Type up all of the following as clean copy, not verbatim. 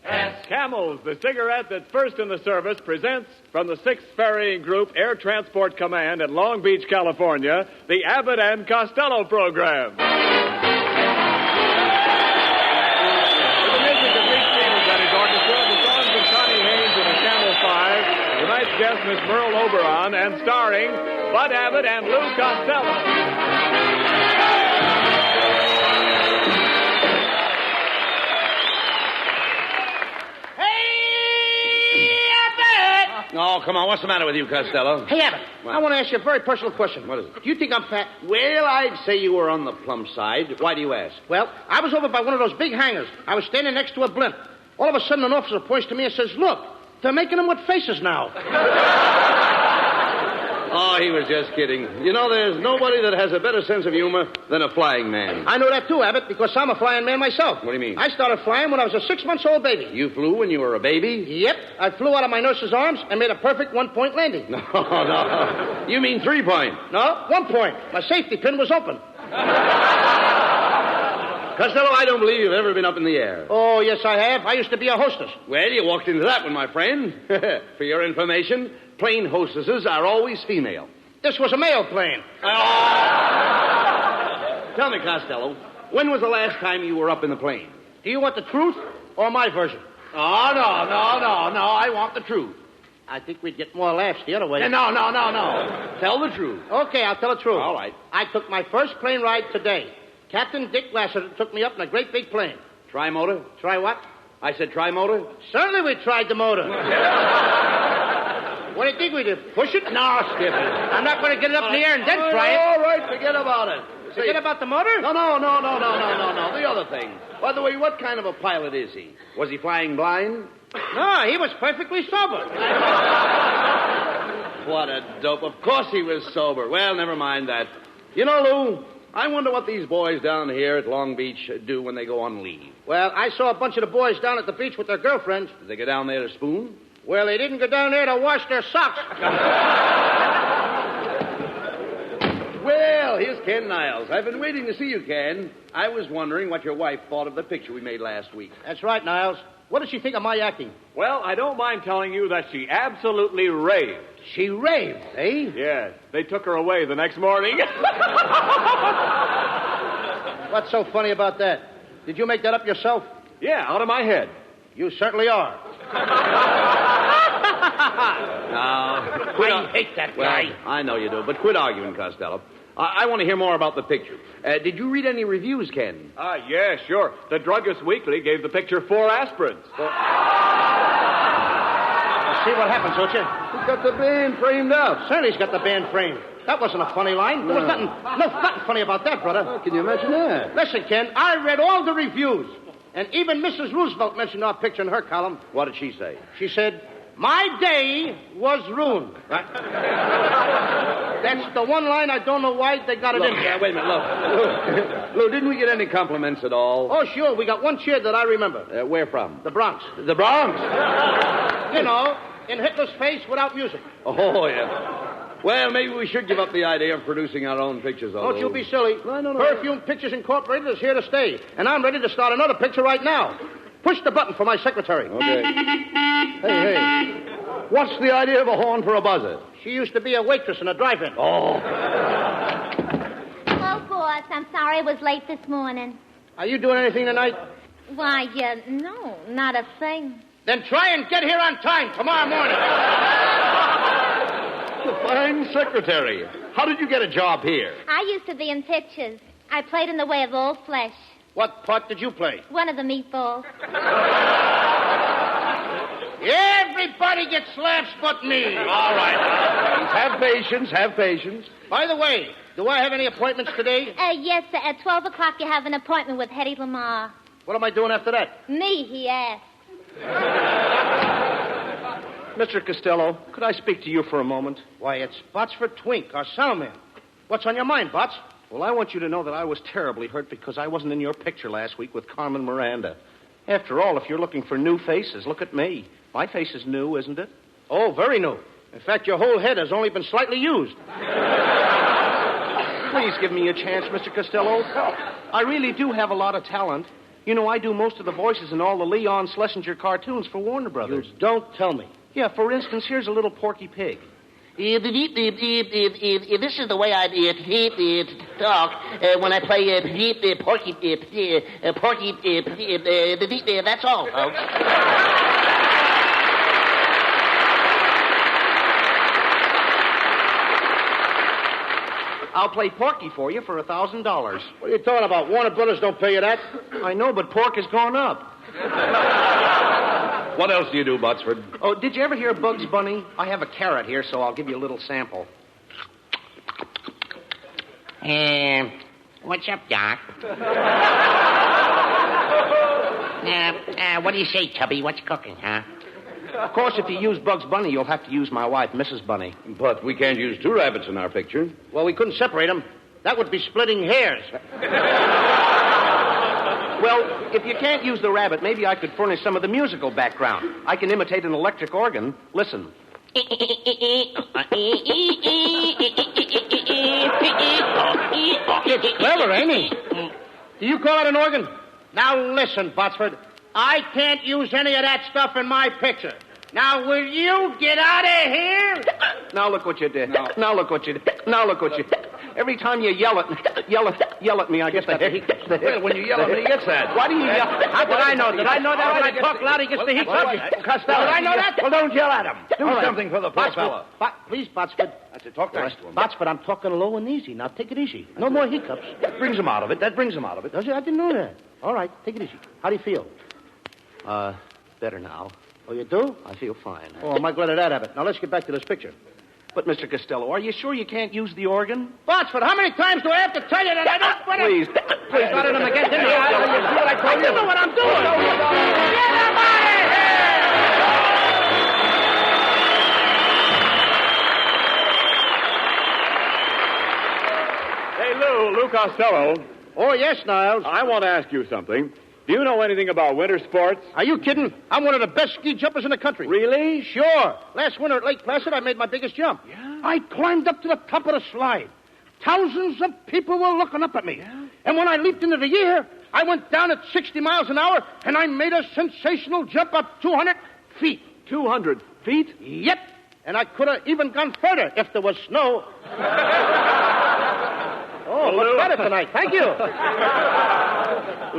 S. Camels, the cigarette that's first in the service, presents from the 6th Ferrying Group Air Transport Command at Long Beach, California, the Abbott and Costello program. With the music of Lee Stevens and his orchestra, the songs of Connie Haynes and the Camel Five, tonight's guest, Miss Merle Oberon, and starring Bud Abbott and Lou Costello. Oh, come on. What's the matter with you, Costello? Hey, Abbott, What? I want to ask you a very personal question. What is it? Do you think I'm fat? Well, I'd say you were on the plump side. Why do you ask? Well, I was over by one of those big hangars. I was standing next to a blimp. All of a sudden, an officer points to me and says, "Look, they're making them with faces now." Oh, he was just kidding. You know, there's nobody that has a better sense of humor than a flying man. I know that too, Abbott, because I'm a flying man myself. What do you mean? I started flying when I was a 6-month-old baby. You flew when you were a baby? Yep. I flew out of my nurse's arms and made a perfect 1-point landing. No. You mean 3-point? No, 1 point. My safety pin was open. Costello, I don't believe you've ever been up in the air. Oh, yes, I have. I used to be a hostess. Well, you walked into that one, my friend. For your information, plane hostesses are always female. This was a male plane. Tell me, Costello, when was the last time you were up in the plane? Do you want the truth or my version? Oh, no. I want the truth. I think we'd get more laughs the other way. No. Tell the truth. Okay, I'll tell the truth. All right. I took my first plane ride today. Captain Dick Lassiter took me up in a great big plane. Tri-motor? Try what? I said tri-motor? Certainly we tried the motor. What do you think we did? Push it? No, skip it. I'm not going to get it up in the air and then try it. All right, forget about it. Forget about the motor? No. The other thing. By the way, what kind of a pilot is he? Was he flying blind? No, he was perfectly sober. What a dope. Of course he was sober. Well, never mind that. You know, Lou, I wonder what these boys down here at Long Beach do when they go on leave. Well, I saw a bunch of the boys down at the beach with their girlfriends. Did they go down there to spoon? Well, they didn't go down there to wash their socks. Well, here's Ken Niles. I've been waiting to see you, Ken. I was wondering what your wife thought of the picture we made last week. That's right, Niles. What did she think of my acting? Well, I don't mind telling you that she absolutely raved. She raved, eh? Yes, they took her away the next morning. What's so funny about that? Did you make that up yourself? Yeah, out of my head. You certainly are. I hate that guy. Well, I know you do, but quit arguing, Costello. I want to hear more about the picture. Did you read any reviews, Ken? Yeah, sure. The Druggist Weekly gave the picture 4 aspirins. See what happens, don't you? He's got the band framed up. Certainly he's got the band framed. That wasn't a funny line. There was nothing funny about that, brother. Oh, can you imagine that? Listen, Ken, I read all the reviews. And even Mrs. Roosevelt mentioned our picture in her column. What did she say? She said, "My day was ruined." Right. That's the one line I don't know why they got it in there. Wait a minute, look. Lou, didn't we get any compliments at all? Oh, sure. We got one cheer that I remember. Where from? The Bronx. The Bronx? You know, in Hitler's face without music. Oh, yeah. Well, maybe we should give up the idea of producing our own pictures, Don't you be silly. No. Perfume Pictures Incorporated is here to stay. And I'm ready to start another picture right now. Push the button for my secretary. Okay. Hey. What's the idea of a horn for a buzzer? She used to be a waitress in a drive-in. Oh. Oh, boss, I'm sorry I was late this morning. Are you doing anything tonight? Why, no, not a thing. Then try and get here on time tomorrow morning. The fine secretary. How did you get a job here? I used to be in pictures. I played in The Way of All Flesh. What part did you play? One of the meatballs. Everybody gets laughs but me. All right. Have patience. By the way, do I have any appointments today? Yes, sir. At 12 o'clock you have an appointment with Hetty Lamar. What am I doing after that? Me, he asked. Mr. Costello, could I speak to you for a moment? Why, it's Botsford Twink, our soundman. What's on your mind, Bots? Well, I want you to know that I was terribly hurt because I wasn't in your picture last week with Carmen Miranda. After all, if you're looking for new faces, look at me. My face is new, isn't it? Oh, very new. In fact, your whole head has only been slightly used. Please give me a chance, Mr. Costello. I really do have a lot of talent. You know, I do most of the voices in all the Leon Schlesinger cartoons for Warner Brothers. You don't tell me. Yeah, for instance, here's a little Porky Pig. This is the way I talk when I play Porky. That's all, folks. I'll play Porky for you for $1,000. What are you talking about? Warner Brothers don't pay you that. I know, but pork has gone up. What else do you do, Botsford? Oh, did you ever hear Bugs Bunny? I have a carrot here, so I'll give you a little sample. What's up, Doc? What do you say, Tubby? What's cooking, huh? Of course, if you use Bugs Bunny, you'll have to use my wife, Mrs. Bunny. But we can't use two rabbits in our picture. Well, we couldn't separate them. That would be splitting hairs. Well, if you can't use the rabbit, maybe I could furnish some of the musical background. I can imitate an electric organ. Listen. It's clever, ain't he? Do you call it an organ? Now listen, Botsford. I can't use any of that stuff in my picture. Now, will you get out of here? Now look what you did. No. Now look what you did. Now look what you did. Every time you yell at me, I get the hiccups. Well, when you yell at me, he gets that. Why do you yell? How did I know? Did I know that when I talk loud, he gets the hiccups? Costello. Did I know that? Well, don't yell at him. Do All right. something for the poor fella. Please, Botsford. That's it. Talk nice to him. Botsford, I'm talking low and easy. Now, take it easy. No more hiccups. That brings him out of it. That brings him out of it. Does it? I didn't know that. All right, take it easy. How do you feel? Better now. Oh, you do? I feel fine. Oh, am I glad of that, Abbott. Now, let's get back to this picture. But, Mr. Costello, are you sure you can't use the organ? Botsford, how many times do I have to tell you that I don't... Please. Please, started him again, didn't you? You see what I told you? I know what I'm doing. Get him out Hey, of here! Lou Costello, Oh, yes, Niles. I want to ask you something. Do you know anything about winter sports? Are you kidding? I'm one of the best ski jumpers in the country. Really? Sure. Last winter at Lake Placid, I made my biggest jump. Yeah? I climbed up to the top of the slide. Thousands of people were looking up at me. Yeah? And when I leaped into the air, I went down at 60 miles an hour, and I made a sensational jump up 200 feet. 200 feet? Yep. And I could have even gone further if there was snow. Oh, Lou. much better tonight. Thank you.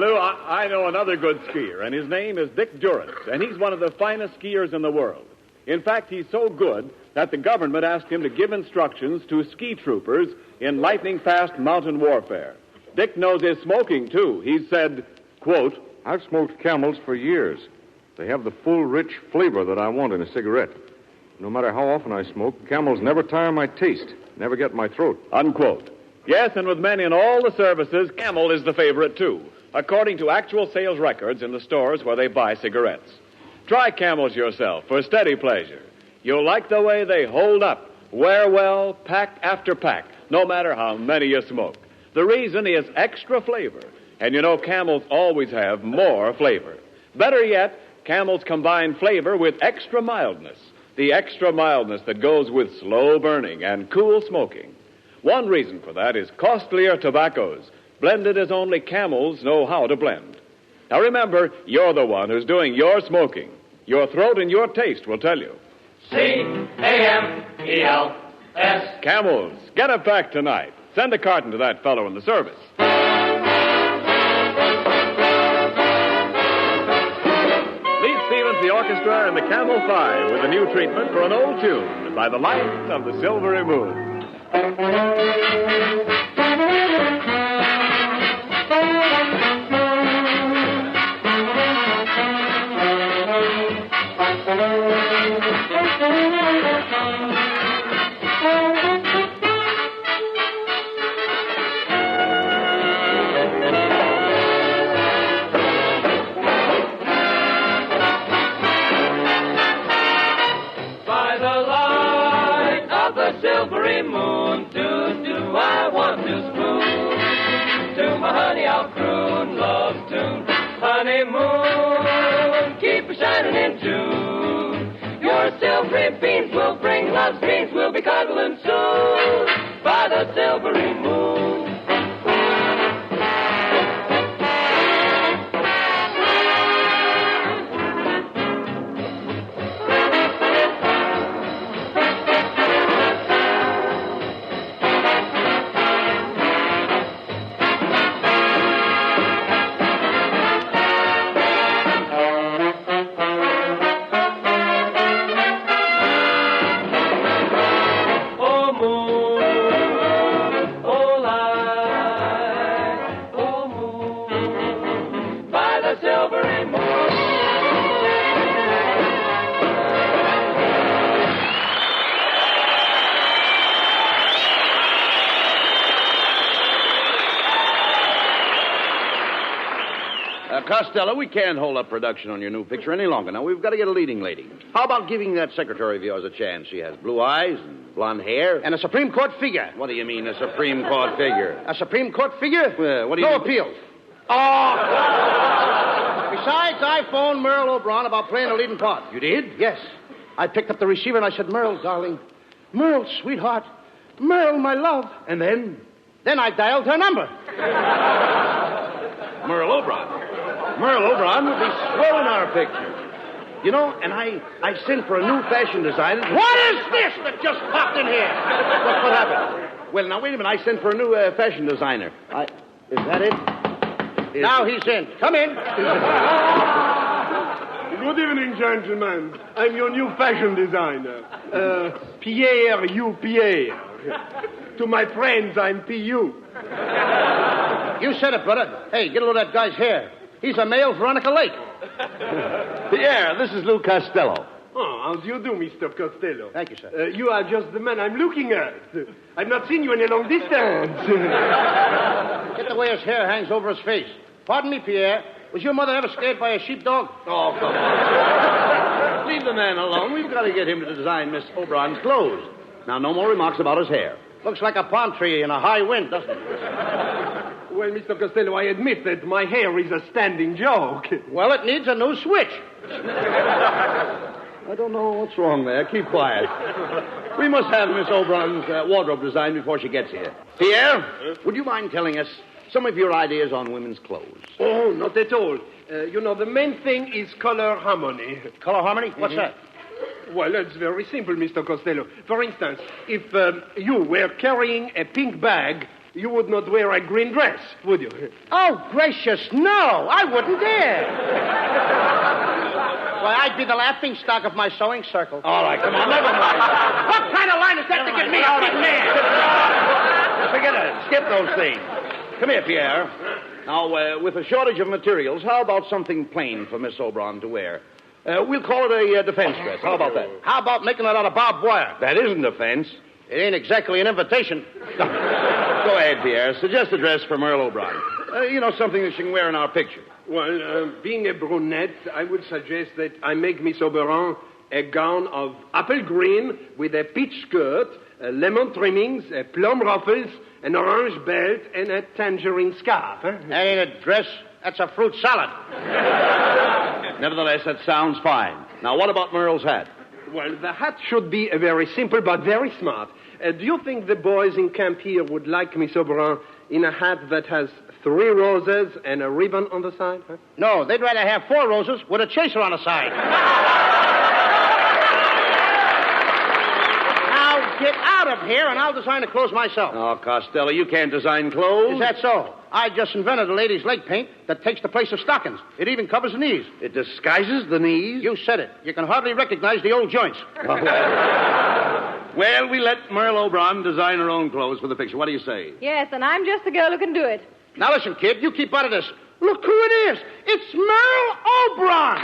Lou, I know another good skier, and his name is Dick Durrance, and he's one of the finest skiers in the world. In fact, he's so good that the government asked him to give instructions to ski troopers in lightning-fast mountain warfare. Dick knows his smoking, too. He said, quote, I've smoked Camels for years. They have the full, rich flavor that I want in a cigarette. No matter how often I smoke, Camels never tire my taste, never get my throat. unquote. Yes, and with men in all the services, Camel is the favorite, too, according to actual sales records in the stores where they buy cigarettes. Try Camels yourself for steady pleasure. You'll like the way they hold up, wear well, pack after pack, no matter how many you smoke. The reason is extra flavor, and you know Camels always have more flavor. Better yet, Camels combine flavor with extra mildness, the extra mildness that goes with slow burning and cool smoking. One reason for that is costlier tobaccos, blended as only Camels know how to blend. Now remember, you're the one who's doing your smoking. Your throat and your taste will tell you. C-A-M-E-L-S. Camels, get a pack tonight. Send a carton to that fellow in the service. Lead Stevens, the orchestra, and the Camel 5 with a new treatment for an old tune by the light of the silvery moon. By the light of the silvery moon, do I want to spoon. To my honey I'll croon love's tune. Honeymoon, keep a shining in June. Your silvery beams will bring love's dreams. We'll be cuddling soon by the silvery moon. Costello, we can't hold up production on your new picture any longer. Now, we've got to get a leading lady. How about giving that secretary of yours a chance? She has blue eyes and blonde hair. And a Supreme Court figure. What do you mean, a Supreme Court figure? A Supreme Court figure? What do you No mean? appeal. Oh! Besides, I phoned Merle Oberon about playing a leading part. You did? Yes. I picked up the receiver and I said, Merle, darling. Merle, sweetheart. Merle, my love. And then? Then I dialed her number. Merle Oberon. Merle Oberon would be swell in our picture. You know, and I sent for a new fashion designer. What is this that just popped in here? What happened? Well, now, wait a minute. I sent for a new fashion designer. Is that it? Now he's in. Come in. Good evening, gentlemen. I'm your new fashion designer. Pierre, you Pierre. To my friends, I'm P.U. You said it, brother. Hey, get a load of that guy's hair. He's a male Veronica Lake. Pierre, this is Lou Costello. Oh, how do you do, Mr. Costello? Thank you, sir. You are just the man I'm looking at. I've not seen you in a long distance. Get the way his hair hangs over his face. Pardon me, Pierre. Was your mother ever scared by a sheepdog? Oh, come on. Leave the man alone. We've got to get him to design Miss Oberon's clothes. Now, no more remarks about his hair. Looks like a palm tree in a high wind, doesn't it? Well, Mr. Costello, I admit that my hair is a standing joke. Well, it needs a new switch. I don't know what's wrong there. Keep quiet. We must have Miss Oberon's wardrobe designed before she gets here. Pierre, would you mind telling us some of your ideas on women's clothes? Oh, not at all. The main thing is color harmony. Color harmony? What's that? Well, it's very simple, Mr. Costello. For instance, if you were carrying a pink bag, you would not wear a green dress, would you? Oh, gracious, no. I wouldn't dare. Why, I'd be the laughing stock of my sewing circle. All right, come on, never mind. What kind of line is that to get me a big man? Forget it. Skip those things. Come here, Pierre. Now, with a shortage of materials, how about something plain for Miss Oberon to wear? We'll call it a defense dress. How about that? How about making it out of barbed wire? That isn't defense. It ain't exactly an invitation. Go ahead, Pierre. Suggest a dress for Merle Oberon. Something that she can wear in our picture. Well, being a brunette, I would suggest that I make Miss Oberon a gown of apple green with a peach skirt, lemon trimmings, plum ruffles, an orange belt, and a tangerine scarf. Huh? That ain't a dress. That's a fruit salad. Nevertheless, that sounds fine. Now, what about Merle's hat? Well, the hat should be very simple but very smart. Do you think the boys in camp here would like Miss Oberon in a hat that has 3 roses and a ribbon on the side? Huh? No, they'd rather have 4 roses with a chaser on the side. Now, get out of here and I'll design the clothes myself. Oh, Costello, you can't design clothes. Is that so? I just invented a lady's leg paint that takes the place of stockings. It even covers the knees. It disguises the knees? You said it. You can hardly recognize the old joints. Oh, well, we let Merle Oberon design her own clothes for the picture. What do you say? Yes, and I'm just the girl who can do it. Now listen, kid, you keep out of this. Look who it is. It's Merle Oberon.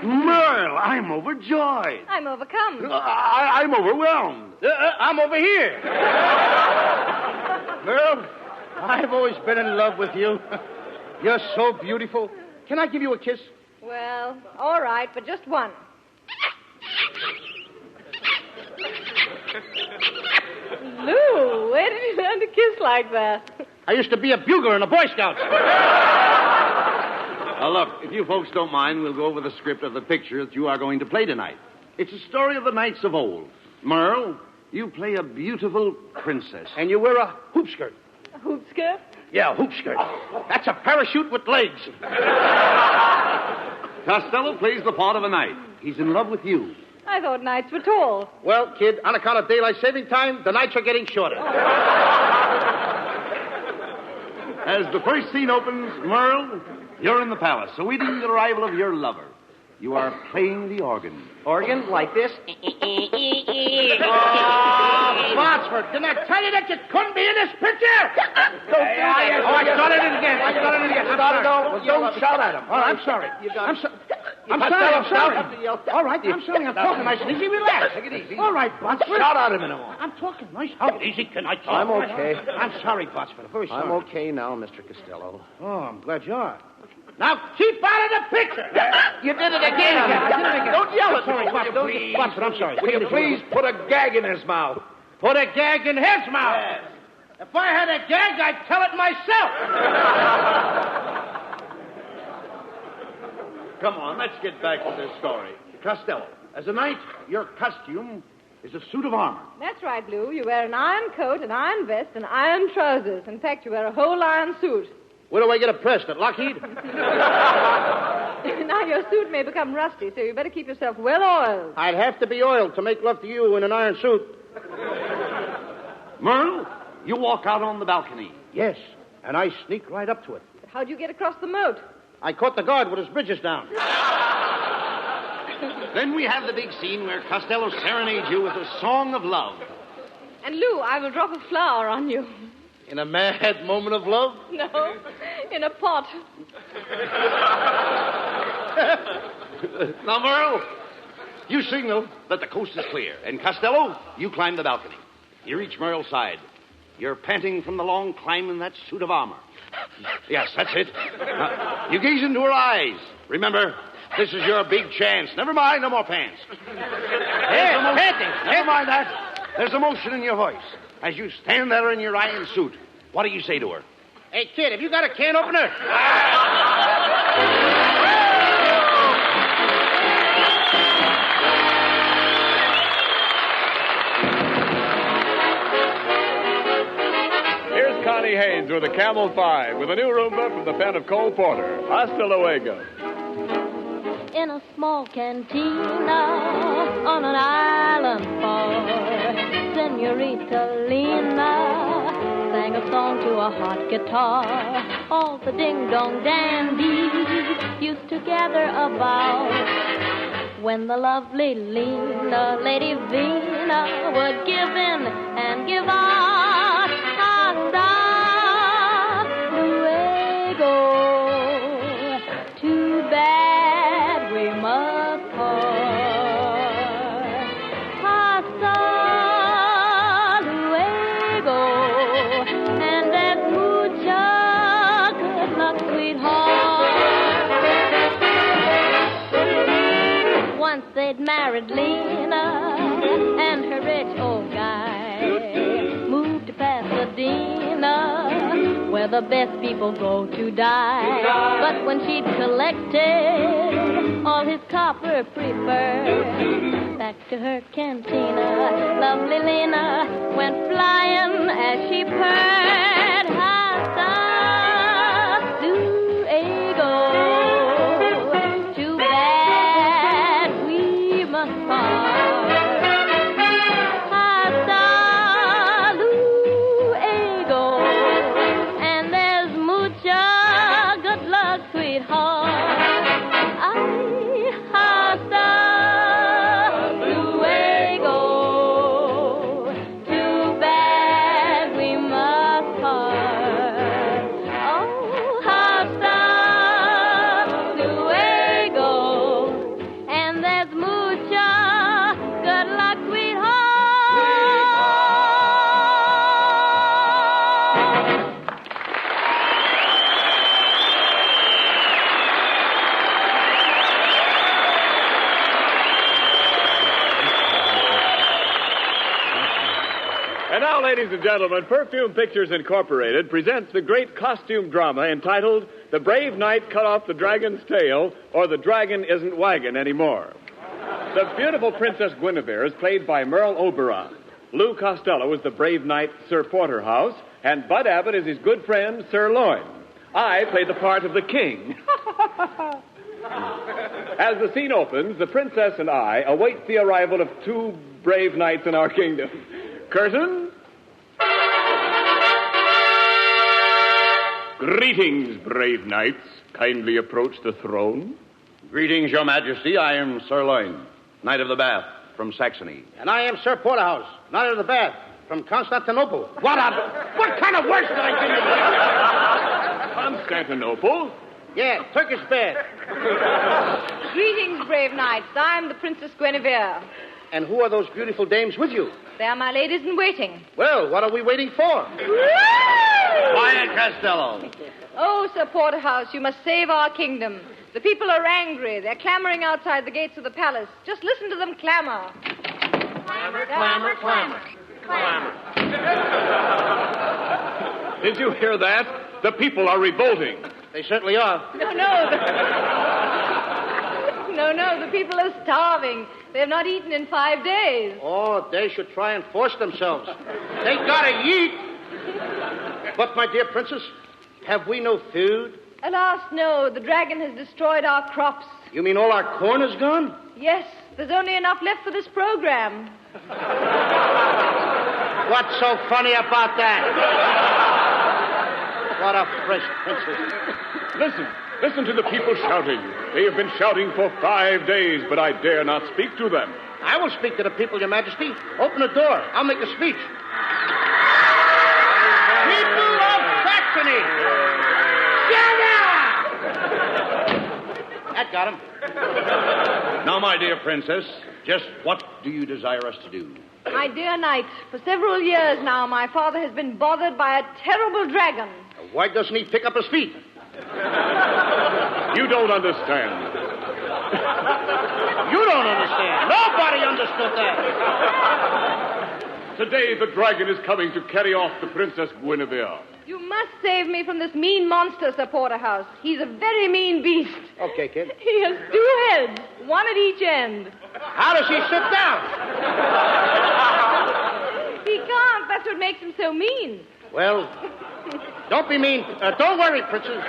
Merle, I'm overjoyed. I'm overcome. I'm overwhelmed. I'm over here. Merle, I've always been in love with you. You're so beautiful. Can I give you a kiss? Well, all right, but just one. Lou, where did you learn to kiss like that? I used to be a bugler in the Boy Scouts. Now, look, if you folks don't mind, we'll go over the script of the picture that you are going to play tonight. It's a story of the knights of old. Merle, you play a beautiful princess. And you wear a hoop skirt. A hoop skirt? Yeah, a hoop skirt. That's a parachute with legs. Costello plays the part of a knight. He's in love with you. I thought nights were tall. Well, kid, on account of daylight saving time, the nights are getting shorter. As the first scene opens, Merle, you're in the palace, awaiting the arrival of your lover. You are playing the organ. Organ? Like this? Botsford, didn't I tell you that you couldn't be in this picture? Don't do that. I started it again. Well, don't shout at him. Oh, I'm sorry. I'm sorry. I'm sorry. All right, I'm sorry. I'm talking nice and easy. Relax. Take it easy. All right, Botsford. Shout at him in a moment. I'm talking nice. How easy can I talk? I'm okay. I'm sorry, Botsford. Very sorry. I'm okay now, Mr. Costello. Oh, I'm glad you are. Now keep out of the picture. You did it again. Don't yell at Sorry, me. Botsford. Botsford, I'm sorry. Will you please put a gag in his mouth? Put a gag in his mouth. Yes. If I had a gag, I'd tell it myself. Come on, let's get back to this story. Costello, as a knight, your costume is a suit of armor. That's right, Lou. You wear an iron coat, an iron vest, and iron trousers. In fact, you wear a whole iron suit. Where do I get it pressed? At Lockheed? Now, your suit may become rusty, so you better keep yourself well oiled. I'd have to be oiled to make love to you in an iron suit. Merle, you walk out on the balcony. Yes, and I sneak right up to it. How'd you get across the moat? I caught the guard with his bridges down. Then we have the big scene where Costello serenades you with a song of love. And, Lou, I will drop a flower on you. In a mad moment of love? No, in a pot. Now, Merle, you signal that the coast is clear. And Costello, you climb the balcony. You reach Merle's side. You're panting from the long climb in that suit of armor. Yes, that's it. You gaze into her eyes. Remember, this is your big chance. Never mind, no more pants. Never mind that. There's emotion in your voice. As you stand there in your iron suit, what do you say to her? Hey, kid, have you got a can opener? Here's Connie Haynes with a Camel 5 with a new Roomba from the pen of Cole Porter. Hasta luego. In a small cantina on an island far, Senorita Lena sang a song to a hot guitar. All the ding-dong dandies used to gather about when the lovely Lena, Lady Vina, would give in and give out. Hasta luego. Too bad we must part. Hasta luego. And that mucha good luck, sweetheart. Once they'd married Lena, and her rich old guy moved to Pasadena, where the best people go to die. But when she'd collected all his copper preferred, back to her cantina, lovely Lena went flying as she purred. Hasta luego. Too bad we must part. Hasta luego. And there's mucha good luck, sweetheart. Ay, hasta luego. Too bad we must part. Oh, hasta luego. And there's mucha good luck, sweetheart. And now, ladies and gentlemen, Perfume Pictures Incorporated presents the great costume drama entitled The Brave Knight Cut Off the Dragon's Tail, or The Dragon Isn't Waggin' Anymore. The beautiful Princess Guinevere is played by Merle Oberon. Lou Costello is the brave knight Sir Porterhouse, and Bud Abbott is his good friend Sir Loin. I play the part of the king. As the scene opens, the princess and I await the arrival of two brave knights in our kingdom. Curtain. Greetings, brave knights. Kindly approach the throne. Greetings, Your Majesty. I am Sir Loin, Knight of the Bath from Saxony. And I am Sir Porterhouse, Knight of the Bath, from Constantinople. What kind of words did I give you? Constantinople? Yeah, Turkish bath. Greetings, brave knights. I'm the Princess Guinevere. And who are those beautiful dames with you? They are my ladies in waiting. Well, what are we waiting for? Quiet, Costello. Oh, Sir Porterhouse, you must save our kingdom. The people are angry. They're clamoring outside the gates of the palace. Just listen to them clamor. Clamor, clamor, clamor. Clamor. Did you hear that? The people are revolting. They certainly are. No, the people are starving. They have not eaten in 5 days. Oh, they should try and force themselves. They gotta eat. But, my dear princess, have we no food? Alas, no. The dragon has destroyed our crops. You mean all our corn is gone? Yes, there's only enough left for this program. What's so funny about that? What a fresh princess. Listen to the people shouting. They have been shouting for 5 days, but I dare not speak to them. I will speak to the people, Your Majesty. Open the door. I'll make a speech. People of Saxony! That got him. Now, my dear princess, just what do you desire us to do? My dear knight, for several years now, my father has been bothered by a terrible dragon. Why doesn't he pick up his feet? You don't understand. You don't understand. Nobody understood that. Today, the dragon is coming to carry off the Princess Guinevere. You must save me from this mean monster, Sir Porterhouse. He's a very mean beast. Okay, kid. He has 2 heads, one at each end. How does he sit down? He can't. That's what makes him so mean. Well, don't be mean. Don't worry, princess.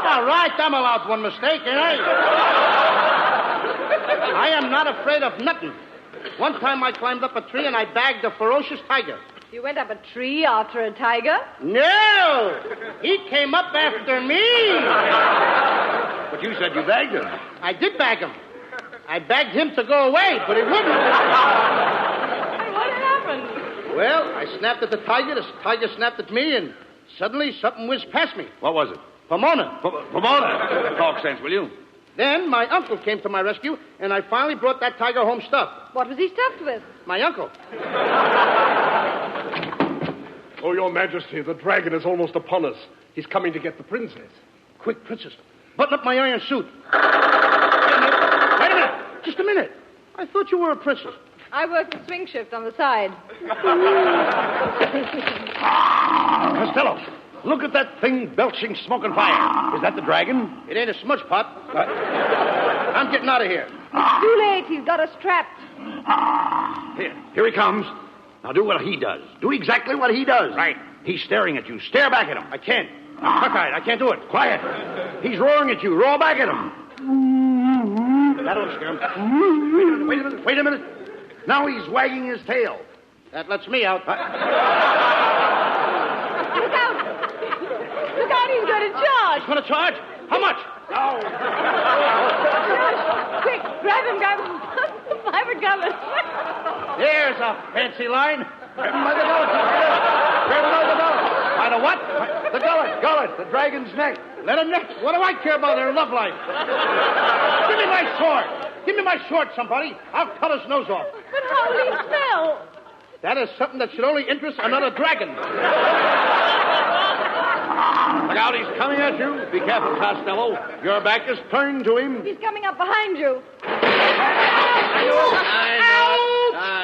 All right, I'm allowed one mistake, ain't I? I am not afraid of nothing. One time I climbed up a tree and I bagged a ferocious tiger. You went up a tree after a tiger? No! He came up after me. But you said you bagged him. I did bag him. I begged him to go away, but he wouldn't. And what happened? Well, I snapped at the tiger snapped at me, and suddenly something whizzed past me. What was it? Pomona. Pomona. Talk sense, will you? Then my uncle came to my rescue, and I finally brought that tiger home stuffed. What was he stuffed with? My uncle. Oh, Your Majesty, the dragon is almost upon us. He's coming to get the princess. Quick, princess. Button up my iron suit. Wait a minute. Just a minute. I thought you were a princess. I work the swing shift on the side. Costello, look at that thing belching smoke and fire. Is that the dragon? It ain't a smudge pot. I'm getting out of here. It's too late. He's got us trapped. Here he comes. Now do what he does. Do exactly what he does. Right. He's staring at you. Stare back at him. I can't. Cockeyed. I can't do it. Quiet. He's roaring at you. Roar back at him. That'll scare him. Wait a minute. Now he's wagging his tail. That lets me out. Look out. Look out. He's going to charge. He's going to charge? How much? Oh. Quick, grab him. Private Governor. There's a fancy line. Grab him by the gullet. Grab him by the gullet. By the what? The gullet. The dragon's neck. Let him neck. What do I care about their love life? Give me my sword. Give me my sword, somebody. I'll cut his nose off. But how will he smell? That is something that should only interest another dragon. Look out, he's coming at you. Be careful, Costello. Your back is turned to him. He's coming up behind you. I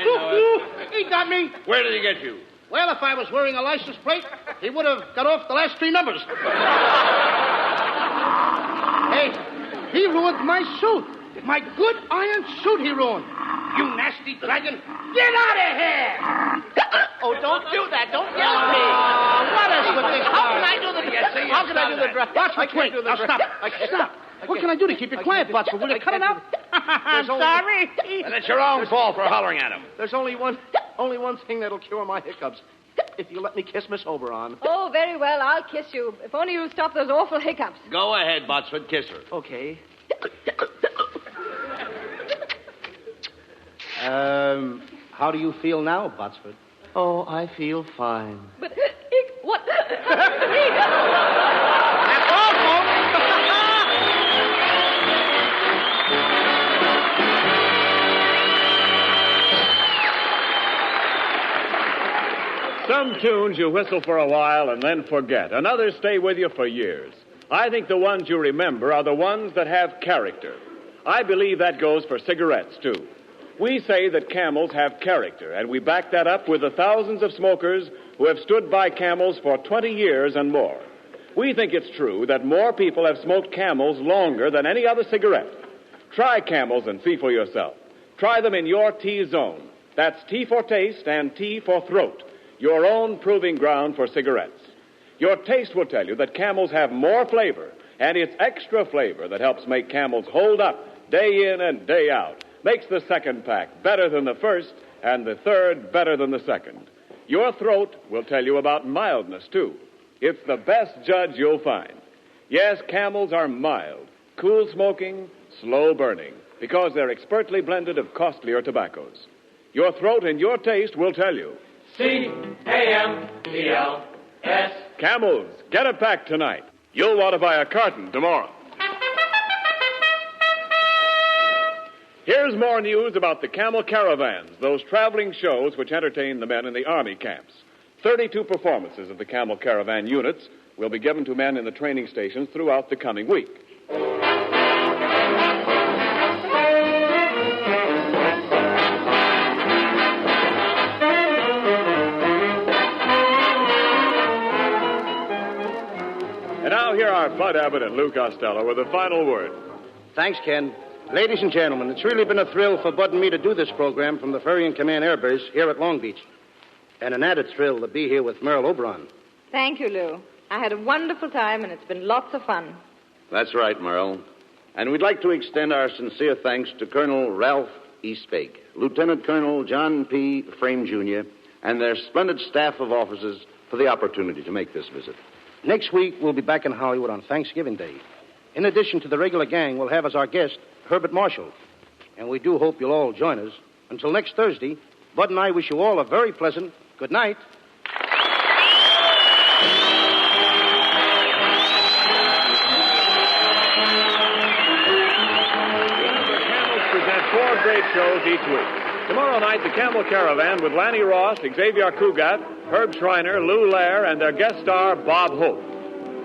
know it. He got me. Where did he get you? Well, if I was wearing a license plate, he would have got off the last 3 numbers. Hey, he ruined my suit. My good iron suit he ruined. You nasty dragon. Get out of here! Oh, don't do that. Don't yell at me. What is with this? How can I do the... How can I do the dress? Botsford, wait. Now, stop. Stop. What can I do to keep you quiet, Botsford? Will you cut it out? I'm sorry. And it's your own fault for hollering at him. There's only one thing that'll cure my hiccups. If you let me kiss Miss Oberon. Oh, very well. I'll kiss you. If only you'll stop those awful hiccups. Go ahead, Botsford. Kiss her. Okay. How do you feel now, Botsford? Oh, I feel fine. But, what? That's all, folks. tunes you whistle for a while and then forget, and others stay with you for years. I think the ones you remember are the ones that have character. I believe that goes for cigarettes, too. We say that Camels have character, and we back that up with the thousands of smokers who have stood by Camels for 20 years and more. We think it's true that more people have smoked Camels longer than any other cigarette. Try Camels and see for yourself. Try them in your T-zone. That's T for taste and T for throat, your own proving ground for cigarettes. Your taste will tell you that Camels have more flavor, and it's extra flavor that helps make Camels hold up day in and day out. Makes the second pack better than the first, and the third better than the second. Your throat will tell you about mildness, too. It's the best judge you'll find. Yes, Camels are mild, cool smoking, slow burning, because they're expertly blended of costlier tobaccos. Your throat and your taste will tell you. C-A-M-E-L-S. Camels, get a pack tonight. You'll want to buy a carton tomorrow. Here's more news about the Camel Caravans, those traveling shows which entertain the men in the Army camps. 32 performances of the Camel Caravan units will be given to men in the training stations throughout the coming week. And now here are Bud Abbott and Lou Costello with a final word. Thanks, Ken. Ladies and gentlemen, it's really been a thrill for Bud and me to do this program from the Ferry and Command Air Base here at Long Beach. And an added thrill to be here with Merle Oberon. Thank you, Lou. I had a wonderful time, and it's been lots of fun. That's right, Merle. And we'd like to extend our sincere thanks to Colonel Ralph E. Spake, Lieutenant Colonel John P. Frame, Jr., and their splendid staff of officers for the opportunity to make this visit. Next week, we'll be back in Hollywood on Thanksgiving Day. In addition to the regular gang, we'll have as our guest Herbert Marshall. And we do hope you'll all join us. Until next Thursday, Bud and I wish you all a very pleasant good night. The Camels present 4 great shows each week. Tomorrow night, the Camel Caravan with Lanny Ross, Xavier Cugat, Herb Schreiner, Lou Lair, and their guest star, Bob Hope.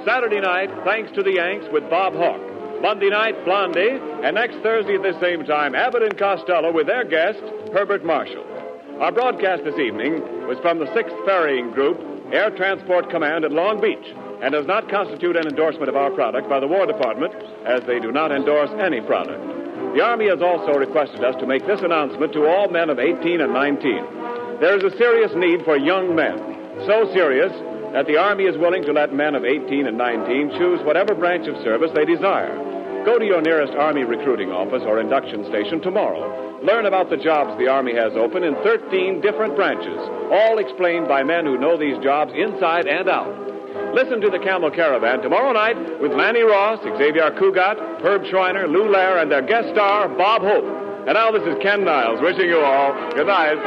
Saturday night, Thanks to the Yanks with Bob Hawke. Monday night, Blondie. And next Thursday at the same time, Abbott and Costello with their guest, Herbert Marshall. Our broadcast this evening was from the 6th Ferrying Group, Air Transport Command at Long Beach, and does not constitute an endorsement of our product by the War Department, as they do not endorse any product. The Army has also requested us to make this announcement to all men of 18 and 19. There is a serious need for young men, so serious that the Army is willing to let men of 18 and 19 choose whatever branch of service they desire. Go to your nearest Army recruiting office or induction station tomorrow. Learn about the jobs the Army has open in 13 different branches, all explained by men who know these jobs inside and out. Listen to the Camel Caravan tomorrow night with Lanny Ross, Xavier Cugat, Herb Schreiner, Lou Lair, and their guest star, Bob Hope. And now this is Ken Niles wishing you all good night.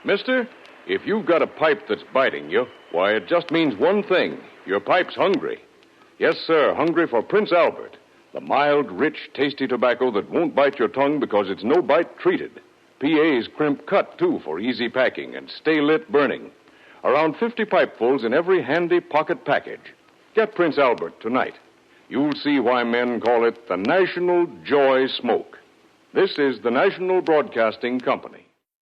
Mister, if you've got a pipe that's biting you, why, it just means one thing. Your pipe's hungry. Yes, sir, hungry for Prince Albert, the mild, rich, tasty tobacco that won't bite your tongue because it's no-bite treated. PA's crimp cut, too, for easy packing and stay-lit burning. Around 50 pipefuls in every handy pocket package. Get Prince Albert tonight. You'll see why men call it the National Joy Smoke. This is the National Broadcasting Company.